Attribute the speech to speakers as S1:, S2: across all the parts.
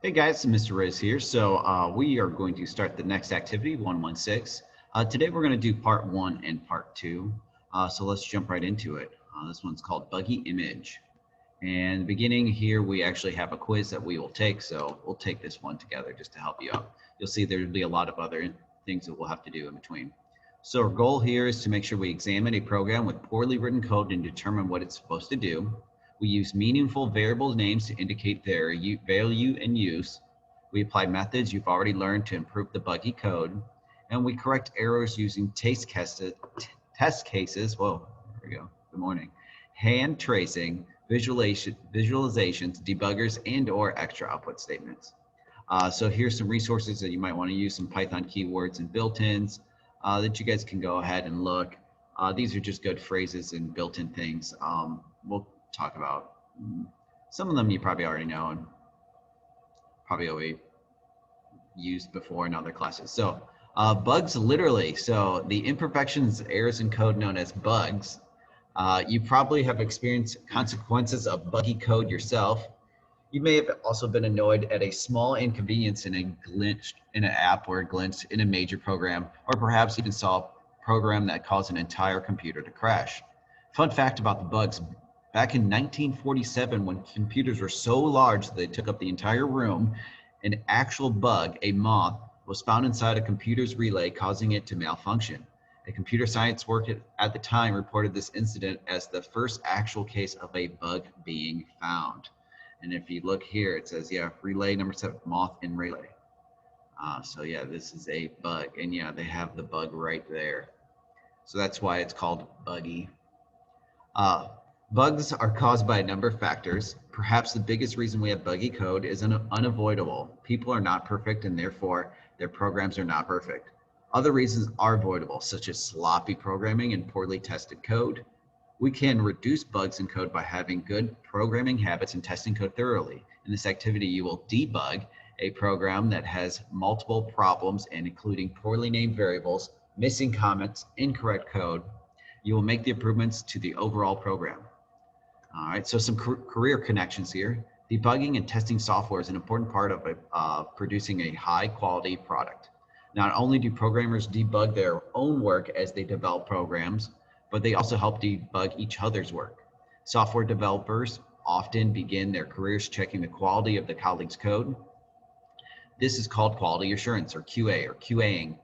S1: Hey guys, Mr. Rysz here. So we are going to start the next activity, 116. Today we're going to do part 1 and part 2. So let's jump right into it. This one's called Buggy Image. And beginning here, we actually have a quiz that we will take. So we'll take this one together just to help you out. You'll see there'll be a lot of other things that we'll have to do in between. So our goal here is to make sure we examine a program with poorly written code and determine what it's supposed to do. We use meaningful variable names to indicate their value and use. We apply methods you've already learned to improve the buggy code. And we correct errors using test cases. Whoa, there we go. Good morning. Hand tracing, visualizations, debuggers, and/or extra output statements. So here's some resources that you might want to use, some Python keywords and built-ins that you guys can go ahead and look. These are just good phrases and built-in things. We'll talk about some of them you probably already know and probably already used before in other classes. So bugs literally, so the imperfections, errors in code known as bugs. You probably have experienced consequences of buggy code yourself. You may have also been annoyed at a small inconvenience in a glitch in an app or a glitch in a major program, or perhaps even saw a program that caused an entire computer to crash. Fun fact about the bugs, back in 1947, when computers were so large that they took up the entire room, an actual bug, a moth, was found inside a computer's relay, causing it to malfunction. A computer science worker at the time reported this incident as the first actual case of a bug being found. And if you look here, it says, yeah, relay number 7, moth in relay. So yeah, this is a bug. And yeah, they have the bug right there. So that's why it's called buggy. Bugs are caused by a number of factors. Perhaps the biggest reason we have buggy code is unavoidable. People are not perfect, and therefore their programs are not perfect. Other reasons are avoidable, such as sloppy programming and poorly tested code. We can reduce bugs in code by having good programming habits and testing code thoroughly. In this activity, you will debug a program that has multiple problems and including poorly named variables, missing comments, incorrect code. You will make the improvements to the overall program. All right, so some career connections here. Debugging and testing software is an important part of producing a high quality product. Not only do programmers debug their own work as they develop programs, but they also help debug each other's work. Software developers often begin their careers checking the quality of the colleagues' code. This is called quality assurance, or QA, or QAing.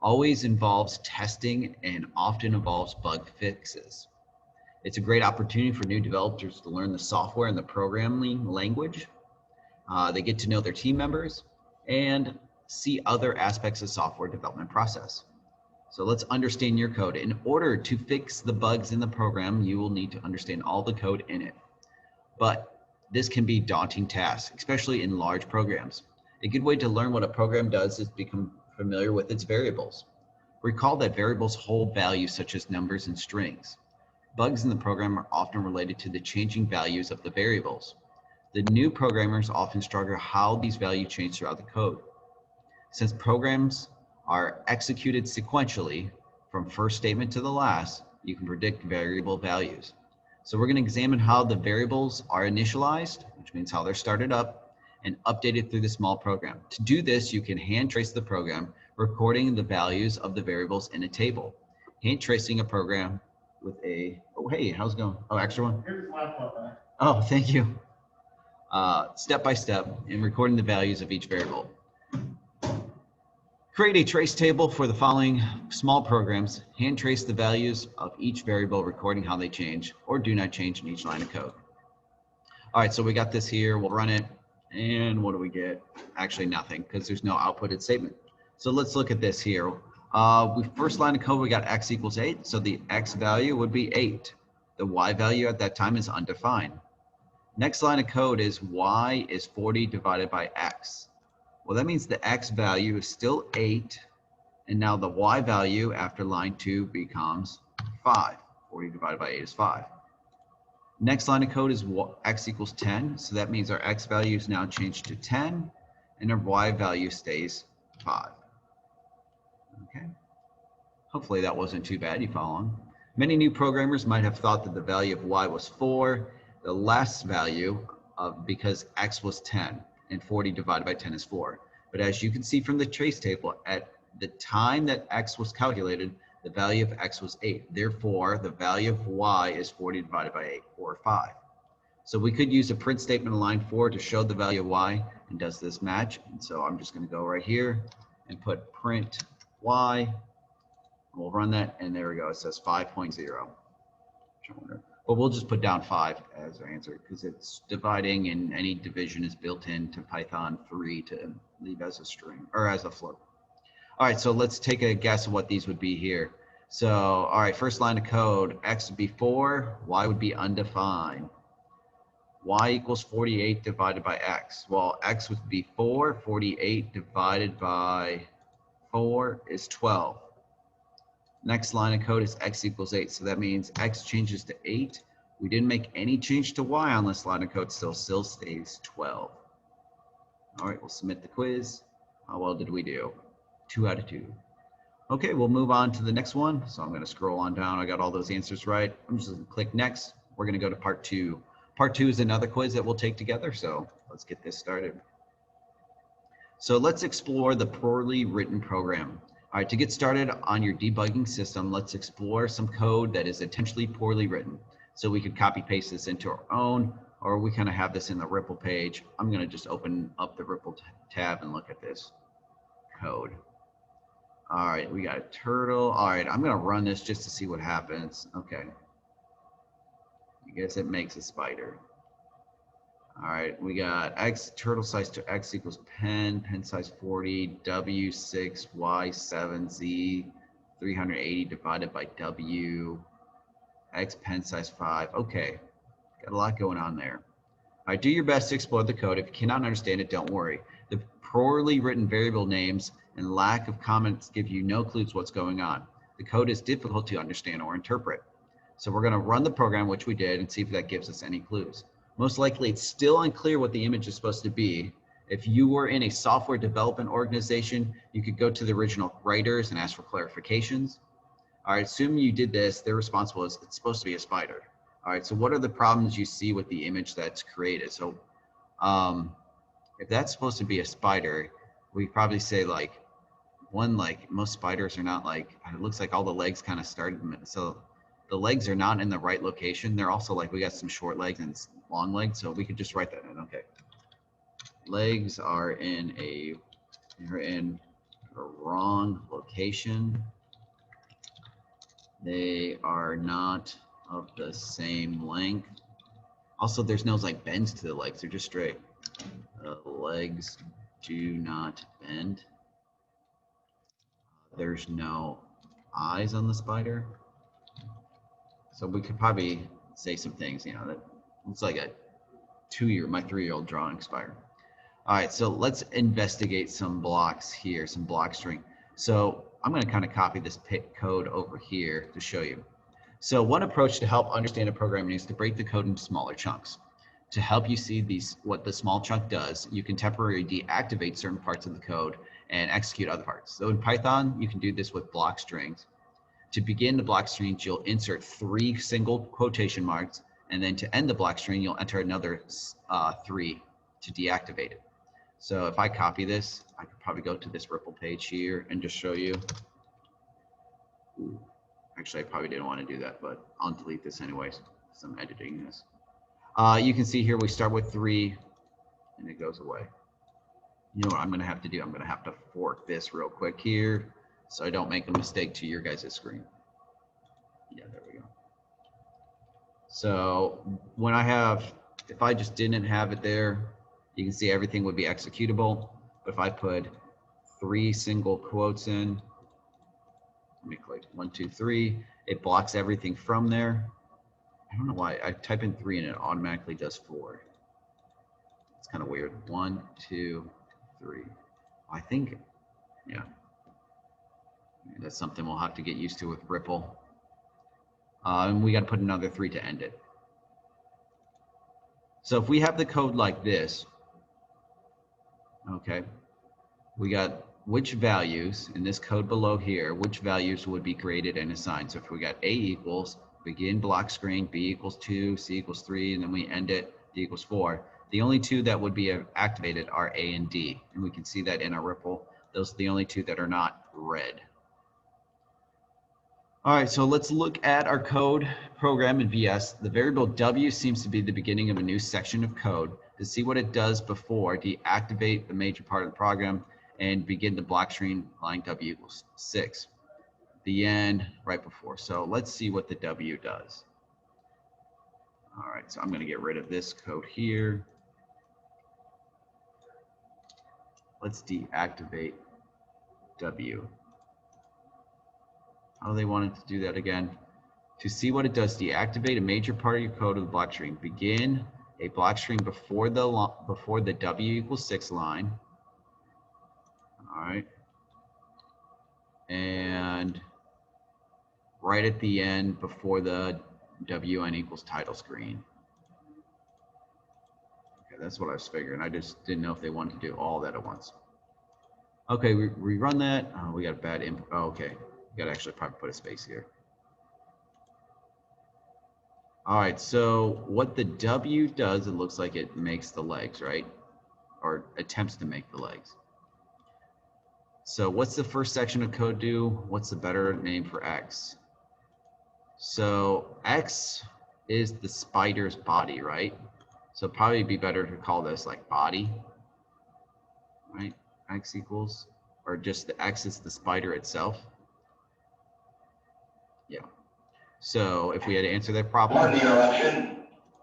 S1: Always involves testing and often involves bug fixes. It's a great opportunity for new developers to learn the software and the programming language. They get to know their team members and see other aspects of software development process. So let's understand your code. In order to fix the bugs in the program, you will need to understand all the code in it. But this can be a daunting task, especially in large programs. A good way to learn what a program does is become familiar with its variables. Recall that variables hold values such as numbers and strings. Bugs in the program are often related to the changing values of the variables. The new programmers often struggle how these values change throughout the code. Since programs are executed sequentially from first statement to the last, you can predict variable values. So we're going to examine how the variables are initialized, which means how they're started up, and updated through the small program. To do this, you can hand trace the program, recording the values of the variables in a table. Hand tracing a program with a, oh, hey, how's it going? Oh, extra one?
S2: Here's his laptop back.
S1: Oh, thank you. Step by step in recording the values of each variable. Create a trace table for the following small programs. Hand trace the values of each variable, recording how they change or do not change in each line of code. All right, so we got this here. We'll run it. And what do we get? Actually, nothing, because there's no outputted statement. So let's look at this here. First line of code, we got x equals 8. So the x value would be 8. The y value at that time is undefined. Next line of code is y is 40 divided by x. Well, that means the x value is still 8. And now the y value after line 2 becomes 5. 40 divided by 8 is 5. Next line of code is x equals 10. So that means our x value is now changed to 10. And our y value stays 5. Okay. Hopefully that wasn't too bad. You follow on. Many new programmers might have thought that the value of y was 4, the last value of because x was 10. and 40 divided by 10 is 4. But as you can see from the trace table, at the time that x was calculated, the value of x was 8. Therefore, the value of y is 40 divided by 8, or 5. So we could use a print statement in line 4 to show the value of y, and does this match? And so I'm just going to go right here and put print y. We'll run that, and there we go. It says 5.0. But we'll just put down 5 as our answer because it's dividing, and any division is built into Python 3 to leave as a string or as a float. All right, so let's take a guess of what these would be here. So, all right, first line of code, x would be 4, y would be undefined. Y equals 48 divided by x. Well, x would be 4, 48 divided by 4 is 12. Next line of code is x equals 8. So that means x changes to 8. We didn't make any change to y on this line of code, still stays 12. All right, we'll submit the quiz. How well did we do? 2 out of 2. Okay, we'll move on to the next one. So I'm going to scroll on down. I got all those answers right. I'm just going to click next. We're going to go to part 2. Part 2 is another quiz that we'll take together. So let's get this started. So let's explore the poorly written program. All right, to get started on your debugging system, let's explore some code that is intentionally poorly written. So we could copy paste this into our own, or we kind of have this in the REPL page. I'm going to just open up the REPL tab and look at this code. All right, we got a turtle. All right, I'm going to run this just to see what happens. Okay. I guess it makes a spider. All right, we got x turtle size to x equals pen size 40, w 6, y 7, z 380 divided by w, x pen size 5. Okay, got a lot going on there. All right, do your best to explore the code. If you cannot understand it, don't worry. The poorly written variable names and lack of comments give you no clues what's going on. The code is difficult to understand or interpret. So we're going to run the program, which we did, and see if that gives us any clues. Most likely, it's still unclear what the image is supposed to be. If you were in a software development organization, you could go to the original writers and ask for clarifications. All right, assume you did this, their response was, it's supposed to be a spider. All right, so what are the problems you see with the image that's created? So if that's supposed to be a spider, we probably say like most spiders are not like, it looks like all the legs kind of started, so the legs are not in the right location. They're also like, we got some short legs and long legs, so we could just write that in. Okay, legs are in a wrong location. They are not of the same length. Also, there's no like bends to the legs. They're just straight. The legs do not bend. There's no eyes on the spider. So we could probably say some things, you know, that looks like a my 3-year-old drawing spider. All right, so let's investigate some blocks here, some block string. So I'm going to kind of copy this code over here to show you. So one approach to help understand a programming is to break the code into smaller chunks. To help you see what the small chunk does, you can temporarily deactivate certain parts of the code and execute other parts. So in Python, you can do this with block strings. To begin the block string, you'll insert 3 single quotation marks, and then to end the block string, you'll enter another 3 to deactivate it. So if I copy this, I could probably go to this REPL page here and just show you. Ooh, actually, I probably didn't want to do that, but I'll delete this anyways, because I'm editing this. You can see here we start with 3, and it goes away. You know what I'm going to have to do? I'm going to have to fork this real quick here, so I don't make a mistake to your guys' screen. Yeah, there we go. So when if I just didn't have it there, you can see everything would be executable. But if I put 3 single quotes in, let me click 1, 2, 3, it blocks everything from there. I don't know why. I type in 3 and it automatically does 4. It's kind of weird. 1, 2, 3. I think, yeah. That's something we'll have to get used to with REPL. And we got to put another 3 to end it. So if we have the code like this, okay, we got which values in this code below here, which values would be created and assigned. So if we got A equals begin block string, B equals 2, C equals 3, and then we end it, D equals 4. The only two that would be activated are A and D, and we can see that in our ripple. Those are the only two that are not red. All right, so let's look at our code program in VS. The variable W seems to be the beginning of a new section of code. To see what it does before, deactivate the major part of the program and begin the block string line W equals 6. The end right before. So let's see what the W does. All right, so I'm going to get rid of this code here. Let's deactivate W. How do they want it to do that again? To see what it does, deactivate a major part of your code of the block string. Begin a block string before the W equals 6 line. All right. And right at the end before the WN equals title screen. Okay, that's what I was figuring. I just didn't know if they wanted to do all that at once. Okay, we run that. Oh, we got a bad input. Oh, okay. We got to actually probably put a space here. All right, so what the W does, it looks like it makes the legs, right? Or attempts to make the legs. So what's the first section of code do? What's the better name for X? So X is the spider's body, right? So probably be better to call this like body, right? X equals, or just the X is the spider itself. Yeah. So if we had to answer that problem.
S2: Pardon the interruption.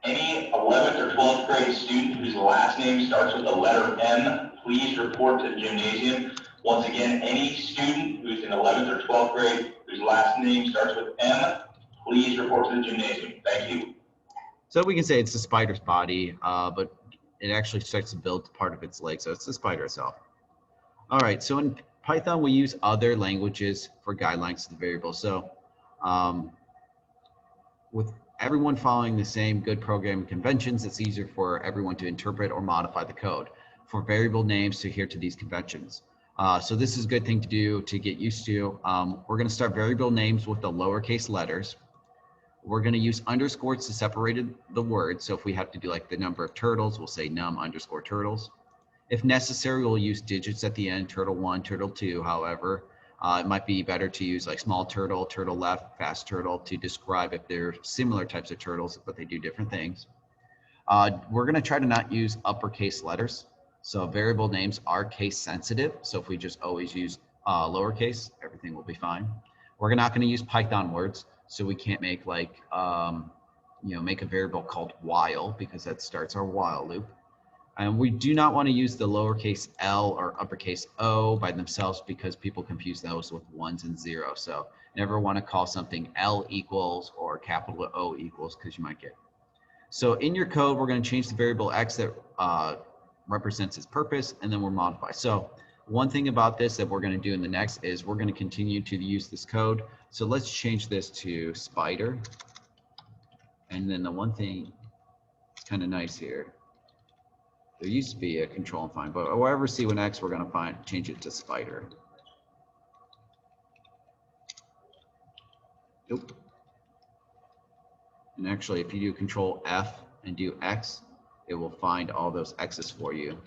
S2: Any 11th or 12th grade student whose last name starts with the letter M, please report to the gymnasium. Once again, any student who's in 11th or 12th grade whose last name starts with M, please report to the gymnasium. Thank you.
S1: So we can say it's the spider's body, but it actually starts to build part of its leg. So it's the spider itself. All right, so in Python, we use other languages for guidelines to the variable. So with everyone following the same good programming conventions, it's easier for everyone to interpret or modify the code. For variable names to adhere to these conventions. So this is a good thing to do to get used to. We're going to start variable names with the lowercase letters. We're going to use underscores to separate the word. So if we have to do like the number of turtles, we'll say num underscore turtles. If necessary, we'll use digits at the end, turtle 1, turtle 2. However, it might be better to use like small turtle, turtle left, fast turtle to describe if they're similar types of turtles, but they do different things. We're going to try to not use uppercase letters. So variable names are case sensitive. So if we just always use lowercase, everything will be fine. We're not going to use Python words. So we can't make like, make a variable called while because that starts our while loop. And we do not want to use the lowercase L or uppercase O by themselves because people confuse those with ones and zeros. So never want to call something L equals or capital O equals because you might get. So in your code, we're going to change the variable X that represents its purpose, and then we'll modify. So one thing about this that we're going to do in the next is we're going to continue to use this code. So let's change this to spider. And then the one thing that's kind of nice here, there used to be a control and find, but wherever C1X, we're going to change it to spider. Nope. And actually, if you do control F and do X, it will find all those X's for you.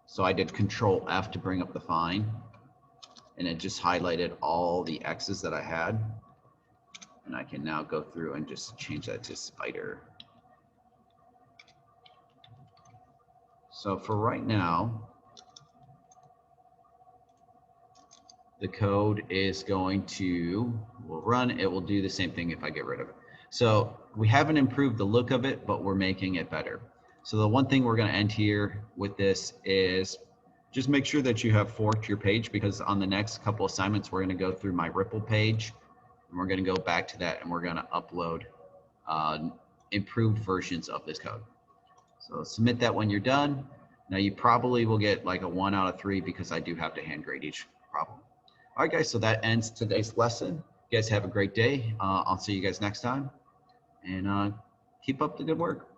S1: So I did control F to bring up the find, and it just highlighted all the X's that I had. And I can now go through and just change that to spider. So for right now, the code is going to, will run, it will do the same thing if I get rid of it. So we haven't improved the look of it, but we're making it better. So the one thing we're going to end here with this is just make sure that you have forked your page, because on the next couple assignments, we're going to go through my Ripple page, and we're going to go back to that, and we're going to upload improved versions of this code. So submit that when you're done. Now you probably will get like a 1 out of 3 because I do have to hand grade each problem. All right, guys, so that ends today's lesson. You guys have a great day. I'll see you guys next time, and keep up the good work.